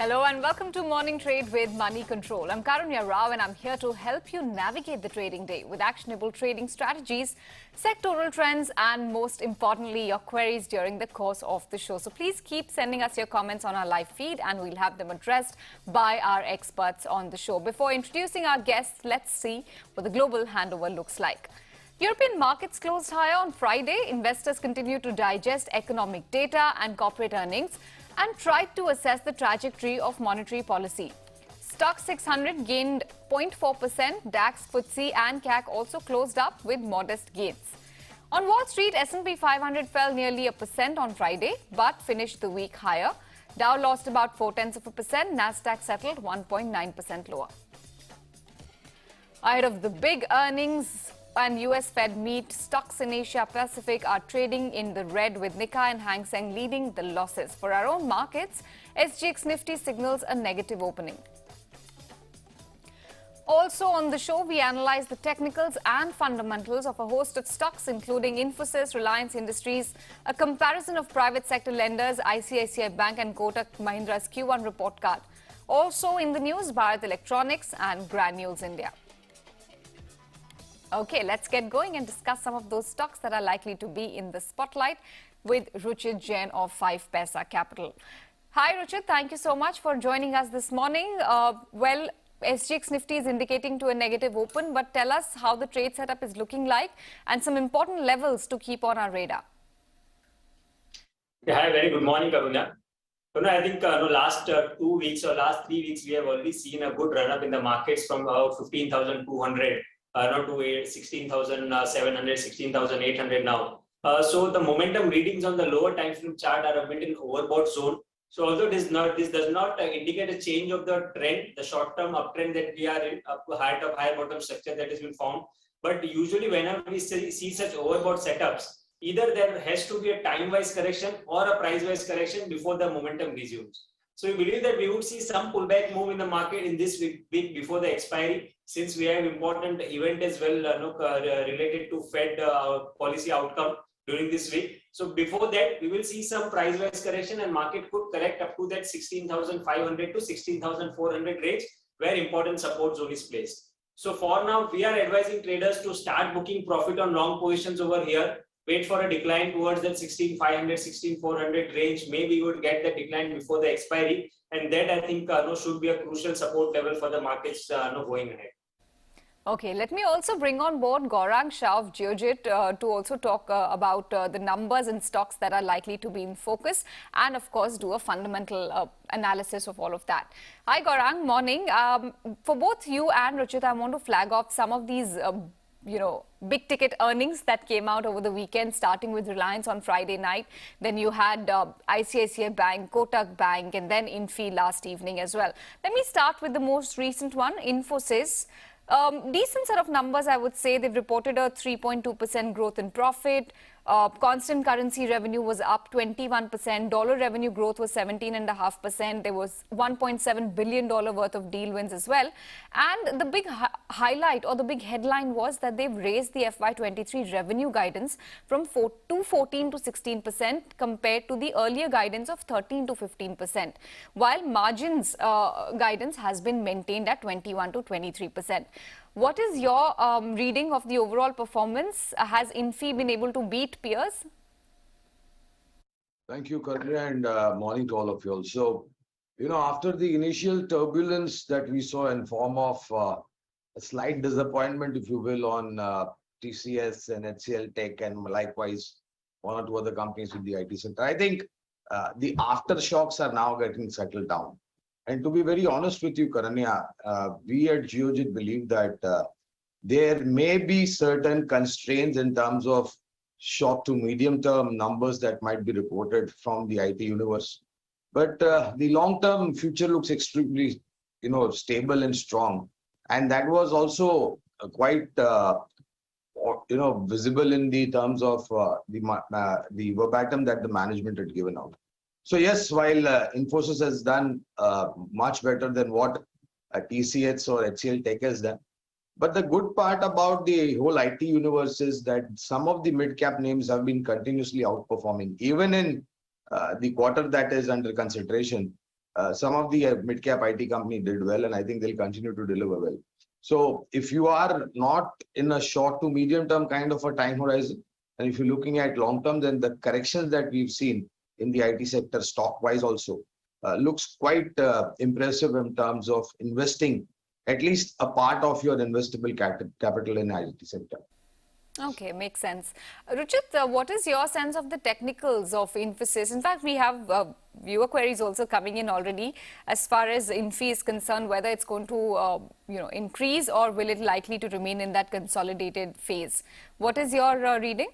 Hello and welcome to Morning Trade with Moneycontrol. I'm Karunya Rao and I'm here to help you navigate the trading day with actionable trading strategies, sectoral trends and most importantly your queries during the course of the show. So please keep sending us your comments on our live feed and we'll have them addressed by our experts on the show. Before introducing our guests, let's see what the global handover looks like. European markets closed higher on Friday. Investors continue to digest economic data and corporate earnings and tried to assess the trajectory of monetary policy. Stock 600 gained 0.4%. DAX, FTSE and CAC also closed up with modest gains. On Wall Street, S&P 500 fell nearly 1% on Friday but finished the week higher. Dow lost about 0.4%. Nasdaq settled 1.9% lower. Ahead of the big earnings and US Fed meet, stocks in Asia Pacific are trading in the red with Nikkei and Hang Seng leading the losses. For our own markets, SGX Nifty signals a negative opening. Also on the show, we analyze the technicals and fundamentals of a host of stocks including Infosys, Reliance Industries, a comparison of private sector lenders, ICICI Bank and Kotak Mahindra's Q1 report card. Also in the news, Bharat Electronics and Granules India. Okay, let's get going and discuss some of those stocks that are likely to be in the spotlight with Ruchit Jain of 5 Paisa Capital. Hi Ruchit, thank you so much for joining us this morning. Well, SGX Nifty is indicating to a negative open, but tell us how the trade setup is looking like and some important levels to keep on our radar. Yeah, hi, very good morning, Karuna. I think last 2 weeks or last 3 weeks, we have already seen a good run up in the markets from about 15,200. To 16,700, 16,800 now. So the momentum readings on the lower time frame chart are a bit in overbought zone. So although this does not indicate a change of the trend, the short-term uptrend that we are in, up to higher bottom structure that has been formed. But usually whenever we see such overbought setups, either there has to be a time-wise correction or a price-wise correction before the momentum resumes. So we believe that we would see some pullback move in the market in this week before the expiry, since we have important event as well related to Fed policy outcome during this week. So before that, we will see some price-wise correction and market could correct up to that 16,500 to 16,400 range where important support zone is placed. So for now, we are advising traders to start booking profit on long positions over here. Wait for a decline towards that 16,500, 16,400 range. Maybe you would get the decline before the expiry. And that I think should be a crucial support level for the markets going ahead. Okay, let me also bring on board Gaurang Shah of Geojit to also talk about the numbers and stocks that are likely to be in focus and of course do a fundamental analysis of all of that. Hi Gaurang, morning. For both you and Ruchit, I want to flag off some of these big ticket earnings that came out over the weekend, starting with Reliance on Friday night. Then you had ICICI Bank, Kotak Bank, and then Infi last evening as well. Let me start with the most recent one, Infosys. Decent set of numbers, I would say. They've reported a 3.2% growth in profit. Constant currency revenue was up 21%. Dollar revenue growth was 17.5%. There was $1.7 billion worth of deal wins as well. And the big highlight or the big headline was that they've raised the FY23 revenue guidance from 14 to 16% compared to the earlier guidance of 13 to 15%, while margins guidance has been maintained at 21 to 23%. What is your reading of the overall performance? Has Infi been able to beat peers? Thank you, Karna, and morning to all of you all. So, after the initial turbulence that we saw in form of a slight disappointment, if you will, on TCS and HCL Tech and likewise one or two other companies with the IT sector, I think the aftershocks are now getting settled down. And to be very honest with you, Karanya, we at Geojit believe that there may be certain constraints in terms of short to medium term numbers that might be reported from the IT universe. But the long-term future looks extremely, stable and strong. And that was also quite, visible in the terms of the verbatim that the management had given out. So yes, while Infosys has done much better than what TCS or HCL Tech has done, but the good part about the whole IT universe is that some of the mid-cap names have been continuously outperforming. Even in the quarter that is under consideration, Some of the mid-cap IT company did well, and I think they'll continue to deliver well. So if you are not in a short to medium term kind of a time horizon, and if you're looking at long term, then the corrections that we've seen in the IT sector stock-wise also looks quite impressive in terms of investing at least a part of your investable capital in IT sector. Okay, makes sense. Ruchit, what is your sense of the technicals of Infosys? In fact, we have viewer queries also coming in already as far as Infy is concerned, whether it's going to increase or will it likely to remain in that consolidated phase. What is your reading?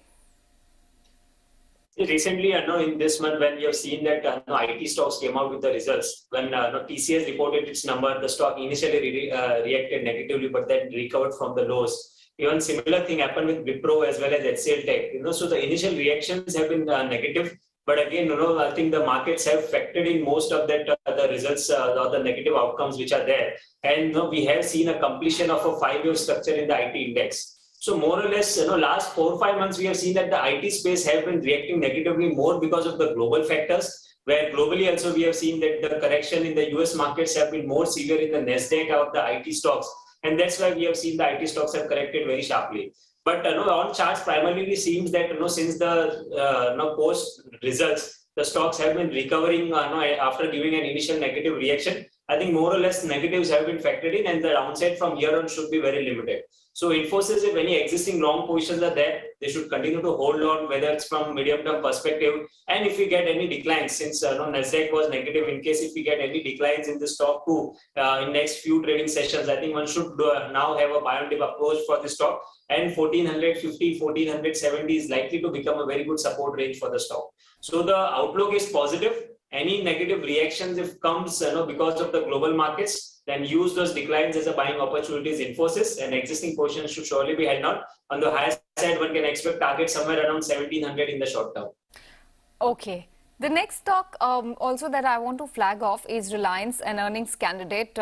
Recently, in this month, when we have seen that IT stocks came out with the results, when TCS reported its number, the stock initially reacted negatively, but then recovered from the lows. Even similar thing happened with Wipro as well as HCL Tech. So the initial reactions have been negative, but again, I think the markets have factored in most of that the results or the negative outcomes which are there, and we have seen a completion of a 5-year structure in the IT index. So more or less, last 4 or 5 months, we have seen that the IT space have been reacting negatively more because of the global factors, where globally also we have seen that the correction in the US markets have been more severe in the Nasdaq of the IT stocks. And that's why we have seen the IT stocks have corrected very sharply. But on charts, primarily seems that since the post results, the stocks have been recovering after giving an initial negative reaction. I think more or less negatives have been factored in, and the downside from here on should be very limited. So Infosys, if any existing long positions are there, they should continue to hold on, whether it's from medium-term perspective. And if we get any declines, since Nasdaq was negative, in case if we get any declines in the stock too, in next few trading sessions, I think one should now have a buy and dip approach for the stock. And 1450, 1470 is likely to become a very good support range for the stock. So the outlook is positive. Any negative reactions if comes because of the global markets, then use those declines as a buying opportunities. Infosys and existing positions should surely be held on the higher side. One can expect target somewhere around 1700 in the short term. Okay. The next stock also that I want to flag off is Reliance, an earnings candidate.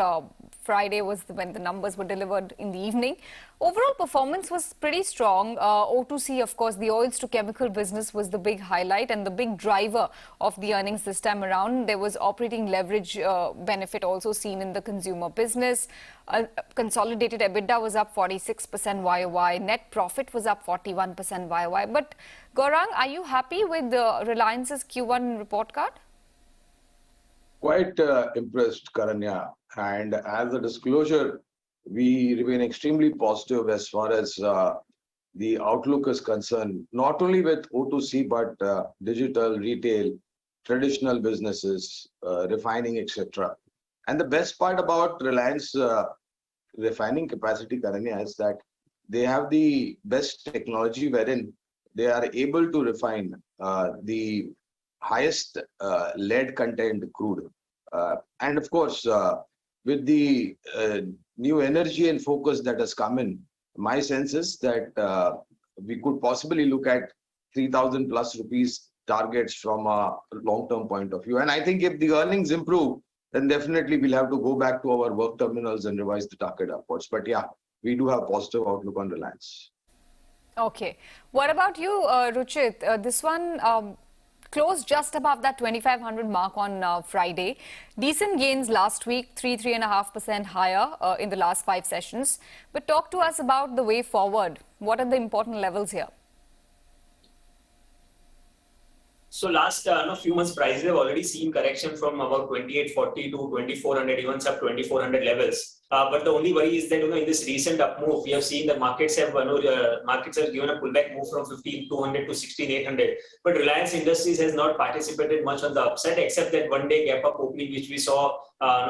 Friday was when the numbers were delivered in the evening. Overall performance was pretty strong. O2C, of course, the oils to chemical business was the big highlight and the big driver of the earnings this time around. There was operating leverage benefit also seen in the consumer business. Consolidated EBITDA was up 46% YOY. Net profit was up 41% YOY. But Gaurang, are you happy with the Reliance's Q1 report card? Quite impressed, Karanya. And as a disclosure, we remain extremely positive as far as the outlook is concerned, not only with O2C, but digital, retail, traditional businesses, refining, etc. And the best part about Reliance refining capacity, Karanya, is that they have the best technology wherein they are able to refine the highest lead content crude. And of course, with the new energy and focus that has come in, my sense is that we could possibly look at 3,000 plus rupees targets from a long-term point of view. And I think if the earnings improve, then definitely we'll have to go back to our work terminals and revise the target upwards. But yeah, we do have positive outlook on Reliance. Okay. What about you, Ruchit? This one closed just above that 2,500 mark on Friday. Decent gains last week, 3.5% higher in the last 5 sessions. But talk to us about the way forward. What are the important levels here? So last few months, prices have already seen correction from about 2840 to 2400, even sub 2400 levels. But the only worry is that in this recent up move, we have seen the markets have given a pullback move from 15,200 to 16,800. But Reliance Industries has not participated much on the upside, except that one-day gap up opening which we saw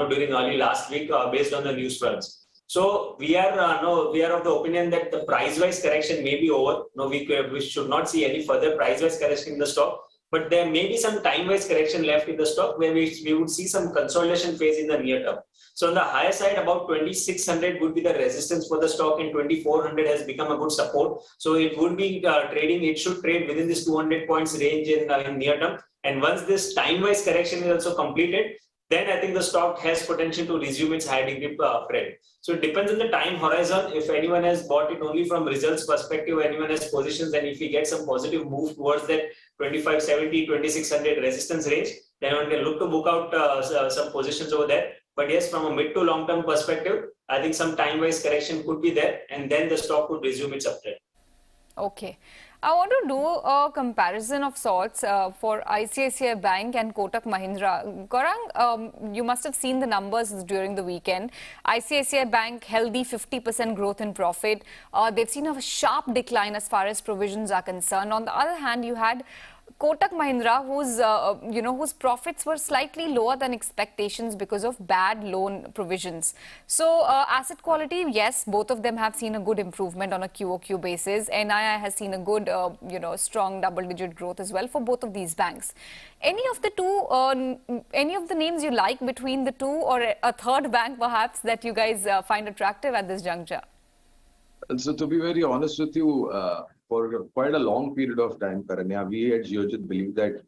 during early last week based on the news fronts. So we are of the opinion that the price-wise correction may be over. We should not see any further price-wise correction in the stock. But there may be some time-wise correction left in the stock where we would see some consolidation phase in the near term. So on the higher side, about 2,600 would be the resistance for the stock, and 2,400 has become a good support. So it would be trading, it should trade within this 200 points range in near term. And once this time-wise correction is also completed, then I think the stock has potential to resume its high degree trend. So it depends on the time horizon. If anyone has bought it only from results perspective, anyone has positions, and if we get some positive move towards that 2570, 2600 resistance range, then one can look to book out some positions over there. But yes, from a mid to long term perspective, I think some time-wise correction could be there, and then the stock could resume its uptrend. Okay. I want to do a comparison of sorts for ICICI Bank and Kotak Mahindra. Gaurang, you must have seen the numbers during the weekend. ICICI Bank, healthy 50% growth in profit. They've seen a sharp decline as far as provisions are concerned. On the other hand, you had Kotak Mahindra, whose profits were slightly lower than expectations because of bad loan provisions. So asset quality, yes, both of them have seen a good improvement on a QOQ basis. NII has seen a good, strong double-digit growth as well for both of these banks. Any of the two, any of the names you like between the two, or a third bank perhaps that you guys find attractive at this juncture? So to be very honest with you, for quite a long period of time, Karanya, we at Geojit believe that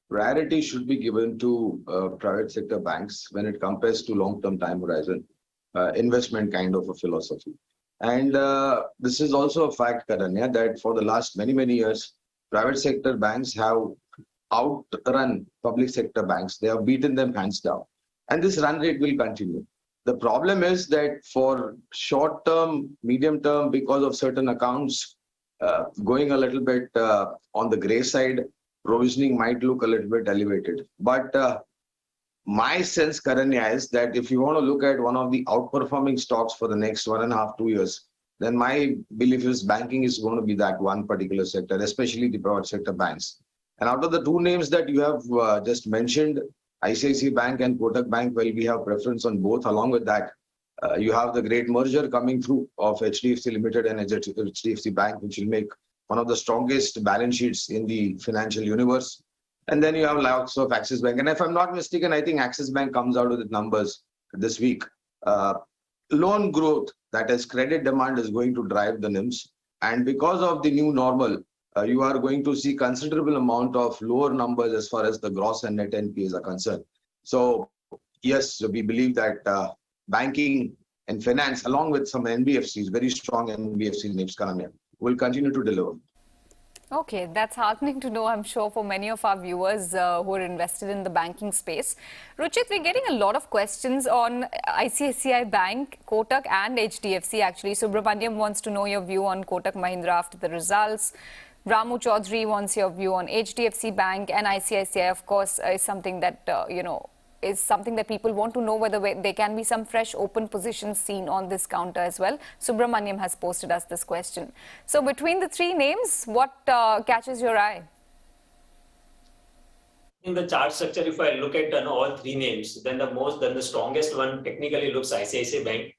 priority should be given to private sector banks when it compares to long-term time horizon, investment kind of a philosophy. And this is also a fact, Karanya, that for the last many years, private sector banks have outrun public sector banks. They have beaten them hands down. And this run rate will continue. The problem is that for short term, medium term, because of certain accounts going a little bit on the gray side, provisioning might look a little bit elevated. But my sense, Karanya, is that if you want to look at one of the outperforming stocks for the next 1.5 to 2 years, then my belief is banking is going to be that one particular sector, especially the private sector banks. And out of the two names that you have just mentioned, ICICI Bank and Kotak Bank, well, we have preference on both. Along with that, you have the great merger coming through of HDFC Limited and HDFC Bank, which will make one of the strongest balance sheets in the financial universe. And then you have lots of Axis Bank. And if I'm not mistaken, I think Axis Bank comes out with the numbers this week. Loan growth, that is credit demand, is going to drive the NIMs. And because of the new normal, you are going to see considerable amount of lower numbers as far as the gross and net NPAs are concerned. So yes, we believe that banking and finance, along with some NBFCs, very strong NBFC names, will continue to deliver. Okay, that's heartening to know, I'm sure, for many of our viewers who are invested in the banking space. Ruchit, we're getting a lot of questions on ICICI Bank, Kotak and HDFC actually. Subramaniam wants to know your view on Kotak Mahindra after the results. Ramu Chaudhary wants your view on HDFC Bank, and ICICI, of course, is something that, is something that people want to know whether there can be some fresh open positions seen on this counter as well. Subramaniam has posted us this question. So between the three names, what catches your eye? In the chart structure, if I look at all three names, then the strongest one technically looks ICICI Bank.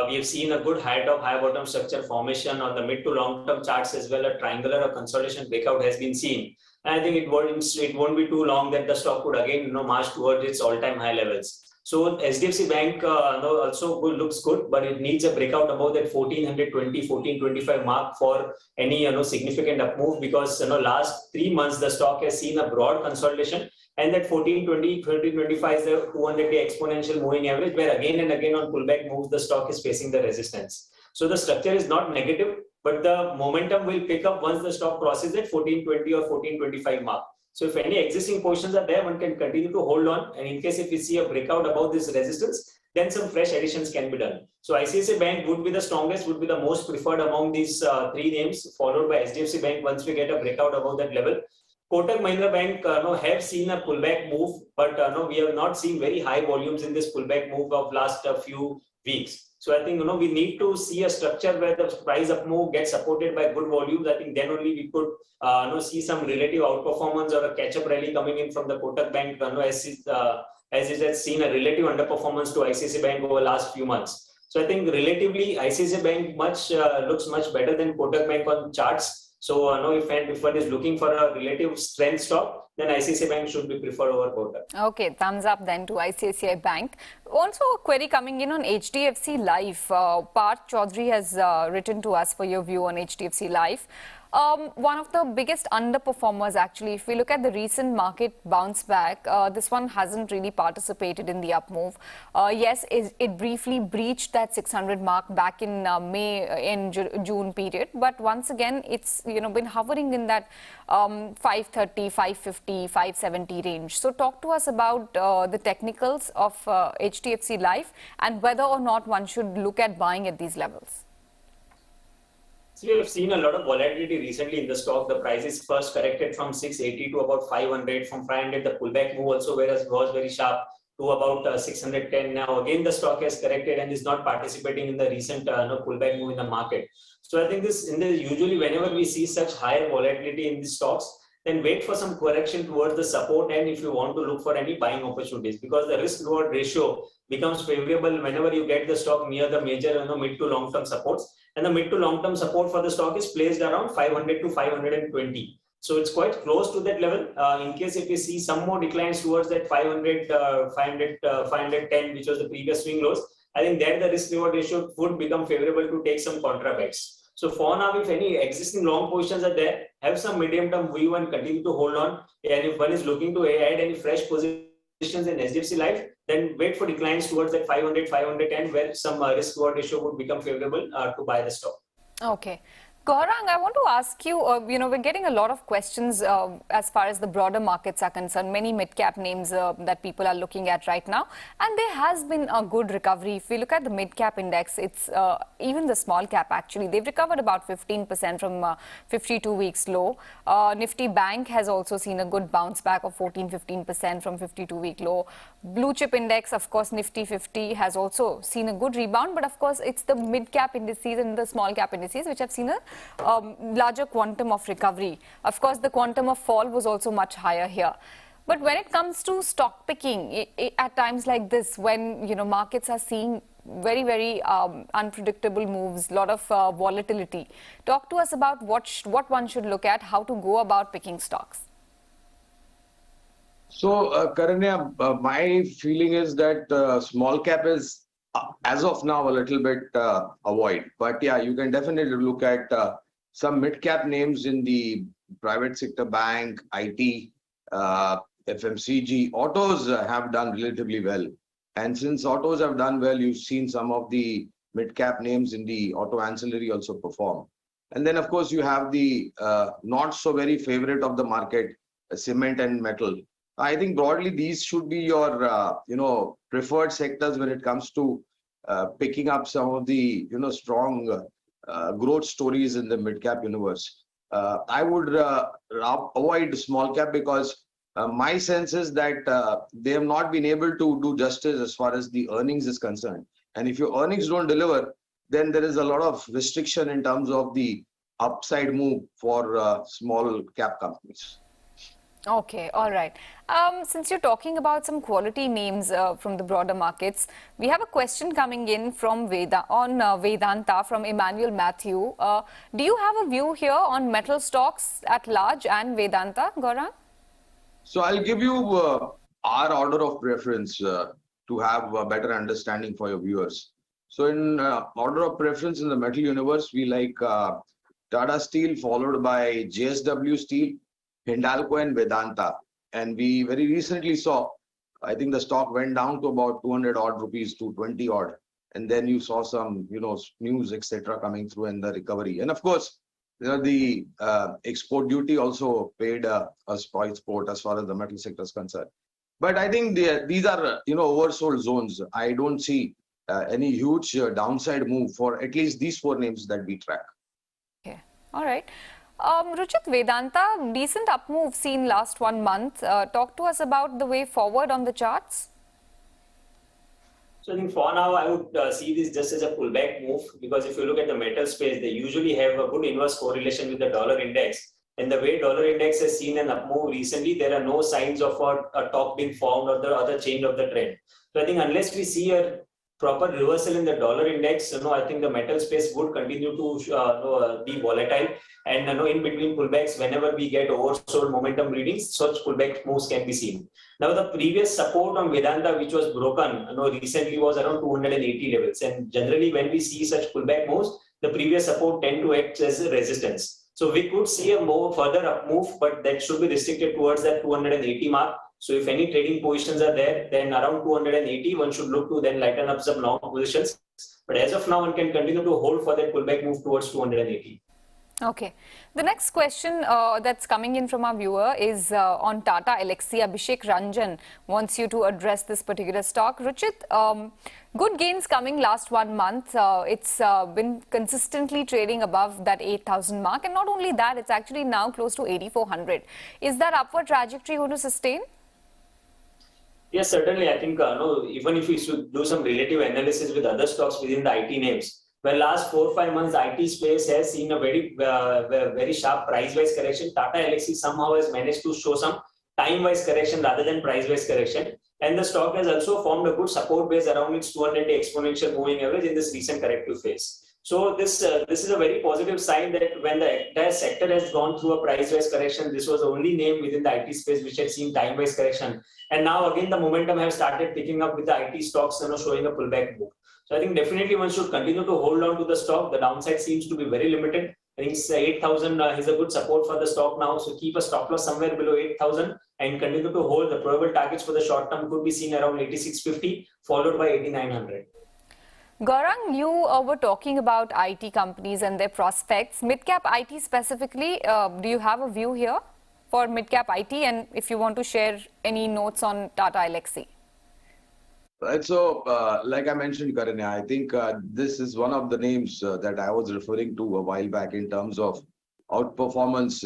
We have seen a good high top, high bottom structure formation on the mid to long term charts as well. A triangular or consolidation breakout has been seen. And I think it won't be too long that the stock would again march towards its all-time high levels. So HDFC Bank also looks good, but it needs a breakout above that 1420, 1425 mark for any significant up move, because last 3 months the stock has seen a broad consolidation. And that 1420, 1325 is the 200-day exponential moving average, where again and again on pullback moves, the stock is facing the resistance. So the structure is not negative, but the momentum will pick up once the stock crosses that 1420 or 1425 mark. So if any existing positions are there, one can continue to hold on. And in case if we see a breakout above this resistance, then some fresh additions can be done. So ICICI Bank would be the strongest, would be the most preferred among these three names, followed by HDFC Bank once we get a breakout above that level. Kotak Mahindra Bank have seen a pullback move, but we have not seen very high volumes in this pullback move of last few weeks. So I think we need to see a structure where the price up move gets supported by good volumes. I think then only we could see some relative outperformance or a catch-up rally coming in from the Kotak Bank as it has seen a relative underperformance to ICICI Bank over the last few months. So I think relatively ICICI Bank looks much better than Kotak Bank on charts. So if one is looking for a relative strength stock, then ICICI Bank should be preferred over Kotak. Okay, thumbs up then to ICICI Bank. Also, a query coming in on HDFC Life. Parth Chaudhary has written to us for your view on HDFC Life. One of the biggest underperformers, actually, if we look at the recent market bounce back, this one hasn't really participated in the up move. Yes, it briefly breached that 600 mark back in June period, but once again, it's been hovering in that 530, 550, 570 range. So, talk to us about the technicals of HDFC Life and whether or not one should look at buying at these levels. So we have seen a lot of volatility recently in the stock. The price is first corrected from 680 to about 500. From 500, the pullback move also was very sharp to about 610. Now again, the stock has corrected and is not participating in the recent pullback move in the market. So I think usually whenever we see such higher volatility in the stocks, then wait for some correction towards the support, and if you want to look for any buying opportunities, because the risk reward ratio becomes favorable whenever you get the stock near the major mid to long term supports. And the mid to long term support for the stock is placed around 500 to 520. So it's quite close to that level. In case if we see some more declines towards that 510, which was the previous swing lows, I think there the risk reward ratio would become favorable to take some contra bets. So for now, if any existing long positions are there, have some medium term view and continue to hold on. And if one is looking to add any fresh positions in HDFC Life, then wait for declines towards that 500, 510, where some risk reward ratio would become favorable to buy the stock. Okay. Gaurang, I want to ask you, we're getting a lot of questions as far as the broader markets are concerned, many mid-cap names that people are looking at right now. And there has been a good recovery. If we look at the mid-cap index, it's even the small cap actually, they've recovered about 15% from 52 weeks low. Nifty Bank has also seen a good bounce back of 14-15% from 52-week low. Blue chip index, of course, Nifty 50 has also seen a good rebound. But of course, it's the mid-cap indices and the small cap indices which have seen a larger quantum of recovery. Of course, the quantum of fall was also much higher here. But when it comes to stock picking, at times like this, when markets are seeing very, very unpredictable moves, a lot of volatility, talk to us about what one should look at, how to go about picking stocks. So, Karanya, my feeling is that small cap is as of now a little bit avoid, but yeah, you can definitely look at some mid-cap names in the private sector, bank, IT, FMCG. Autos have done relatively well, and since autos have done well, you've seen some of the mid-cap names in the auto ancillary also perform. And then of course you have the not so very favorite of the market, cement and metal. I think broadly these should be your preferred sectors when it comes to picking up some of the strong growth stories in the mid cap universe. I would avoid small cap because my sense is that they have not been able to do justice as far as the earnings is concerned. And if your earnings don't deliver, then there is a lot of restriction in terms of the upside move for small cap companies. Okay, all right. Since you're talking about some quality names from the broader markets, we have a question coming in from Vedanta from Emmanuel Matthew. Do you have a view here on metal stocks at large and Vedanta, Gaurang? So I'll give you our order of preference to have a better understanding for your viewers. So in order of preference in the metal universe, we like Tata Steel, followed by JSW Steel, Hindalco and Vedanta. And we very recently saw, I think the stock went down to about 200 odd rupees to 20 odd. And then you saw some, news, etc. coming through in the recovery. And of course, the export duty also paid a sport as far as the metal sector is concerned. But I think these are, oversold zones. I don't see any huge downside move for at least these four names that we track. Okay, all right. Ruchit, Vedanta, decent up move seen last 1 month. Talk to us about the way forward on the charts. So I think for now, I would see this just as a pullback move, because if you look at the metal space, they usually have a good inverse correlation with the dollar index. And the way dollar index has seen an up move recently, there are no signs of a top being formed or the other change of the trend. So I think unless we see a proper reversal in the dollar index, I think the metal space would continue to be volatile. And in between pullbacks, whenever we get oversold momentum readings, such pullback moves can be seen. Now, the previous support on Vedanta, which was broken, recently was around 280 levels. And generally, when we see such pullback moves, the previous support tend to act as a resistance. So we could see a more further up move, but that should be restricted towards that 280 mark. So if any trading positions are there, then around 280, one should look to then lighten up some long positions. But as of now, one can continue to hold for that pullback move towards 280. Okay. The next question that's coming in from our viewer is on Tata Elxsi. Abhishek Ranjan wants you to address this particular stock. Ruchit, good gains coming last 1 month. It's been consistently trading above that 8,000 mark. And not only that, it's actually now close to 8,400. Is that upward trajectory going to sustain? Yes, certainly. I think even if we should do some relative analysis with other stocks within the IT names, well, last 4 or 5 months, IT space has seen a very sharp price-wise correction. Tata Elxsi somehow has managed to show some time-wise correction rather than price-wise correction. And the stock has also formed a good support base around its 200-day exponential moving average in this recent corrective phase. So this is a very positive sign that when the entire sector has gone through a price-wise correction, this was the only name within the IT space which had seen time-wise correction. And now again, the momentum has started picking up with the IT stocks showing a pullback move. So I think definitely one should continue to hold on to the stock. The downside seems to be very limited. I think 8,000 is a good support for the stock now. So keep a stop loss somewhere below 8,000 and continue to hold. The probable targets for the short term could be seen around 8650, followed by 8900. Gaurang, you were talking about IT companies and their prospects. Mid-cap IT specifically, do you have a view here for mid-cap IT? And if you want to share any notes on Tata Elxsi? Right. So, like I mentioned, Karanya, I think this is one of the names that I was referring to a while back in terms of outperformance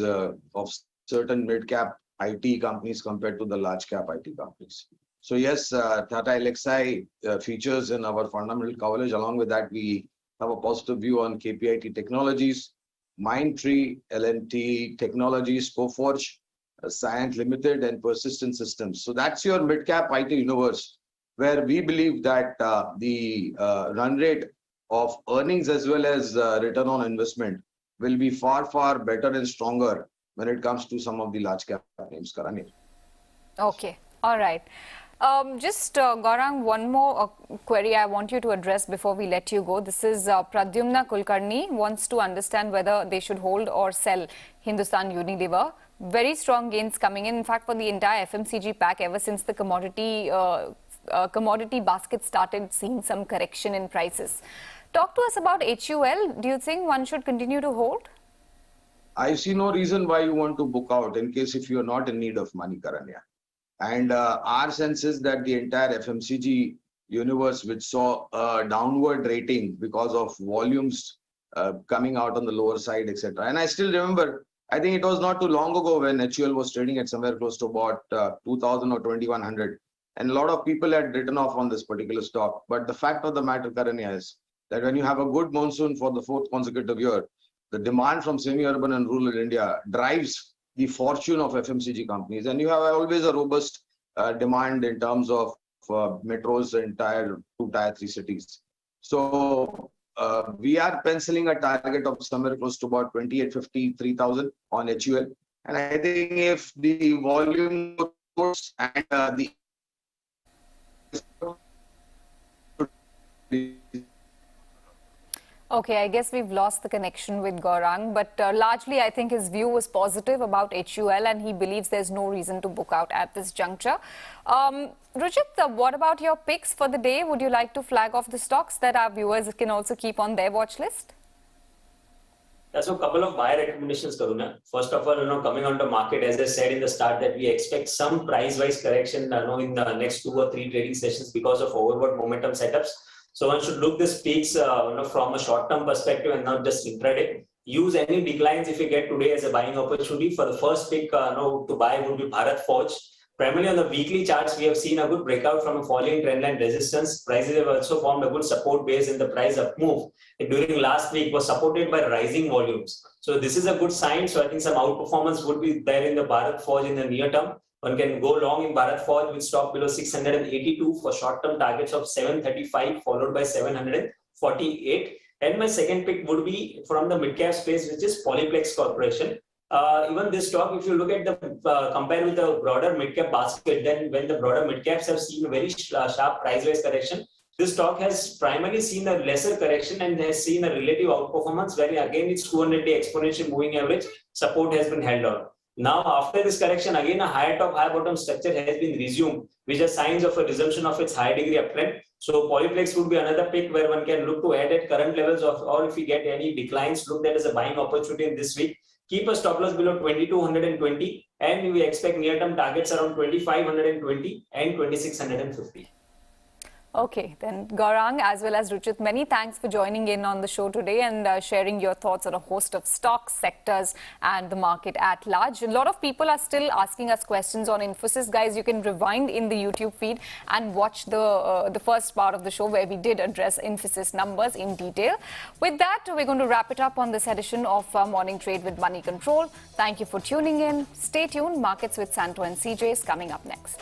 of certain mid-cap IT companies compared to the large-cap IT companies. So, yes, Tata Elxsi features in our fundamental coverage. Along with that, we have a positive view on KPIT Technologies, Mindtree, L&T Technologies, Coforge, Cyient Limited, and Persistent Systems. So, that's your mid-cap IT universe, where we believe that the run rate of earnings as well as return on investment will be far, far better and stronger when it comes to some of the large cap names, Karani. Okay. All right. Gaurang, one more query I want you to address before we let you go. This is Pradyumna Kulkarni wants to understand whether they should hold or sell Hindustan Unilever. Very strong gains coming in fact, for the entire FMCG pack ever since the commodity basket started seeing some correction in prices. Talk to us about HUL. Do you think one should continue to hold? I see no reason why you want to book out in case if you're not in need of money, Karanya. And our sense is that the entire FMCG universe, which saw a downward rating because of volumes coming out on the lower side, etc. And I still remember, I think it was not too long ago when HUL was trading at somewhere close to about 2,000 or 2,100. And a lot of people had written off on this particular stock. But the fact of the matter, Karanya, is that when you have a good monsoon for the 4th consecutive year, the demand from semi-urban and rural India drives the fortune of FMCG companies. And you have always a robust demand in terms of metros and tier 2, tier 3 cities. So we are penciling a target of somewhere close to about 2,850, 3,000 on HUL. And I think if the volume goes and the Okay, I guess we've lost the connection with Gaurang, but largely I think his view was positive about HUL and he believes there's no reason to book out at this juncture. Ruchit, what about your picks for the day? Would you like to flag off the stocks that our viewers can also keep on their watch list? So a couple of buy recommendations, Karuna. First of all, coming onto market, as I said in the start, that we expect some price-wise correction, in the next 2 or 3 trading sessions because of overward momentum setups. So one should look this peaks, from a short-term perspective and not just intraday. Use any declines if you get today as a buying opportunity. For the first pick, to buy would be Bharat Forge. Primarily on the weekly charts, we have seen a good breakout from a falling trendline resistance. Prices have also formed a good support base in the price up move. During last week was supported by rising volumes. So this is a good sign. So I think some outperformance would be there in the Bharat Forge in the near term. One can go long in Bharat Forge with stock below 682 for short-term targets of 735 followed by 748. And my second pick would be from the mid-cap space, which is Polyplex Corporation. Even this stock, if you look at the compare with the broader mid-cap basket, then when the broader mid-caps have seen a very sharp price-wise correction, this stock has primarily seen a lesser correction and has seen a relative outperformance, where again its 200-day exponential moving average support has been held on. Now, after this correction, again a higher top, higher bottom structure has been resumed, which are signs of a resumption of its high degree uptrend. So Polyplex would be another pick where one can look to add at current levels of, or if we get any declines, look that as a buying opportunity in this week. Keep a stop loss below 2220, and we expect near-term targets around 2520 and 2650. Okay, then Gaurang as well as Ruchit, many thanks for joining in on the show today and sharing your thoughts on a host of stocks, sectors and the market at large. A lot of people are still asking us questions on Infosys. Guys, you can rewind in the YouTube feed and watch the first part of the show where we did address Infosys numbers in detail. With that, we're going to wrap it up on this edition of Morning Trade with Moneycontrol. Thank you for tuning in. Stay tuned. Markets with Santo and CJ is coming up next.